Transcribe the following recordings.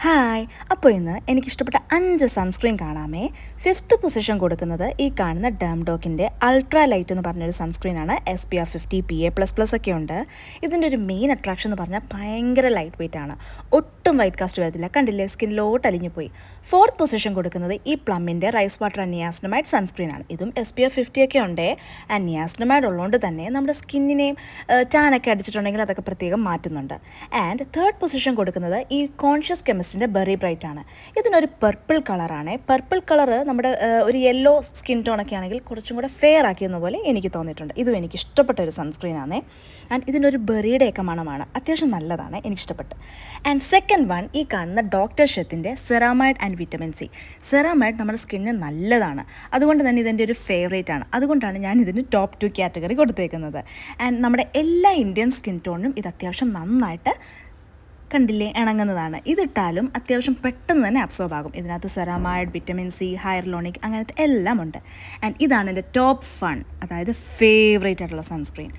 Hi. അപ്പോൾ ഇന്ന് എനിക്കിഷ്ടപ്പെട്ട 5 സൺസ്ക്രീൻ കാണാമേ. 5th പൊസിഷൻ കൊടുക്കുന്നത് ഈ കാണുന്ന ഡെർമഡോക്കിൻ്റെ അൾട്രാ ലൈറ്റ് എന്ന് പറഞ്ഞൊരു സൺസ്ക്രീനാണ്. SPF 50 PA++ ഒക്കെ ഉണ്ട്. ഇതിൻ്റെ ഒരു മെയിൻ അട്രാക്ഷൻ എന്ന് പറഞ്ഞാൽ ഭയങ്കര ലൈറ്റ് വെയിറ്റ് ആണ്. ഒട്ടും വൈറ്റ് കാസ്റ്റ് വരത്തില്ല. കണ്ടില്ലേ, സ്കിന്നിലോട്ട് അലിഞ്ഞു പോയി. 4th പൊസിഷൻ കൊടുക്കുന്നത് ഈ പ്ലമ്മിൻ്റെ റൈസ് വാട്ടർ ആൻഡ് നിയാസിനമൈഡ് സൺസ്ക്രീനാണ്. ഇതും SPF 50 ഒക്കെ ഉണ്ട്. ആൻഡ് നിയാസിനമൈഡ് ഉള്ളതുകൊണ്ട് തന്നെ നമ്മുടെ സ്കിന്നിനെയും ടാനൊക്കെ അടിച്ചിട്ടുണ്ടെങ്കിൽ അതൊക്കെ പ്രത്യേകം മാറ്റുന്നുണ്ട്. ആൻഡ് 3rd പൊസിഷൻ കൊടുക്കുന്നത് ഈ കോൺഷ്യസ് കെമിസ്റ്റിൻ്റെ ബെറി ബ്രൈറ്റ് ആണ്. ഇതിനൊരു പർപ്പിൾ കളറാണ്. പർപ്പിൾ കളറ് നമ്മുടെ ഒരു യെല്ലോ സ്കിൻ ടോണൊക്കെ ആണെങ്കിൽ കുറച്ചും കൂടെ ഫെയർ ആക്കിയെന്ന പോലെ എനിക്ക് തോന്നിയിട്ടുണ്ട്. ഇതും എനിക്ക് ഇഷ്ടപ്പെട്ട ഒരു സൺസ്ക്രീനാണ്. ആൻഡ് ഇതിനൊരു ബെറിയുടെയൊക്കെ മണമാണ്. അത്യാവശ്യം നല്ലതാണ്, എനിക്കിഷ്ടപ്പെട്ടു. ആൻഡ് സെക്കൻഡ് വൺ ഈ കാണുന്ന ഡോക്ടർ ഷെത്തിൻ്റെ ceramide and vitamin C. Ceramide നമ്മുടെ സ്കിന്നിന് നല്ലതാണ്, അതുകൊണ്ട് തന്നെ ഇതെൻ്റെ ഒരു ഫേവറേറ്റ് ആണ്. അതുകൊണ്ടാണ് ഞാൻ ഇതിന് ടോപ്പ് 2 കാറ്റഗറി കൊടുത്തേക്കുന്നത്. ആൻഡ് നമ്മുടെ എല്ലാ ഇന്ത്യൻ സ്കിൻ ടോണിനും ഇത് അത്യാവശ്യം നന്നായിട്ട് കണ്ടില്ലേ ഇണങ്ങുന്നതാണ്. ഇതിട്ടാലും അത്യാവശ്യം പെട്ടെന്ന് തന്നെ അബ്സോർബ് ആകും. ഇതിനകത്ത് സെറാമൈഡ്, വിറ്റമിൻ സി, ഹൈറലോണിക് അങ്ങനത്തെ എല്ലാം ഉണ്ട്. ആൻഡ് ഇതാണ് എൻ്റെ ടോപ്പ് 1, അതായത് ഫേവറേറ്റ് ആയിട്ടുള്ള സൺസ്ക്രീൻ,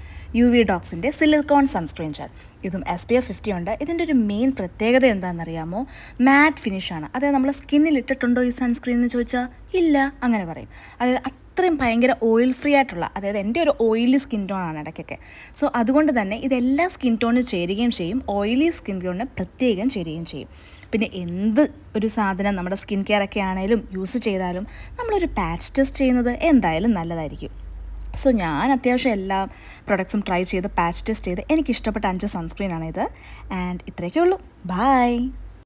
UV ഡോക്സിൻ്റെ സിലിക്കോൺ സൺസ്ക്രീൻ ജെൽ. ഇതും SPF 50 ഉണ്ട്. ഇതിൻ്റെ ഒരു മെയിൻ പ്രത്യേകത എന്താണെന്നറിയാമോ? മാറ്റ് ഫിനിഷാണ്. അതായത് നമ്മൾ സ്കിന്നിൽ ഇട്ടിട്ടുണ്ടോ ഈ സൺസ്ക്രീൻ എന്ന് ചോദിച്ചാൽ ഇല്ല അങ്ങനെ പറയും. അതായത് അത്രയും ഭയങ്കര ഓയിൽ ഫ്രീ ആയിട്ടുള്ള, അതായത് എൻ്റെ ഒരു ഓയിലി സ്കിൻ ടോണാണ് ഇടയ്ക്കൊക്കെ. സോ അതുകൊണ്ട് തന്നെ ഇതെല്ലാ സ്കിൻ ടോണിന് ചേരുകയും ചെയ്യും, ഓയിലി സ്കിൻ ടോണിന് പ്രത്യേകം ചേരുകയും ചെയ്യും. പിന്നെ എന്ത് ഒരു സാധനം നമ്മുടെ സ്കിൻ കെയർ ഒക്കെ ആണെങ്കിലും യൂസ് ചെയ്താലും നമ്മളൊരു പാച്ച് ടെസ്റ്റ് ചെയ്യുന്നത് എന്തായാലും നല്ലതായിരിക്കും. സോ ഞാൻ അത്യാവശ്യം എല്ലാ പ്രൊഡക്ട്സും ട്രൈ ചെയ്ത് പാച്ച് ടെസ്റ്റ് ചെയ്ത് എനിക്കിഷ്ടപ്പെട്ട 5 സൺസ്ക്രീനാണ് ഇത്. ആൻഡ് ഇത്രയൊക്കെ ഉള്ളൂ. ബൈ.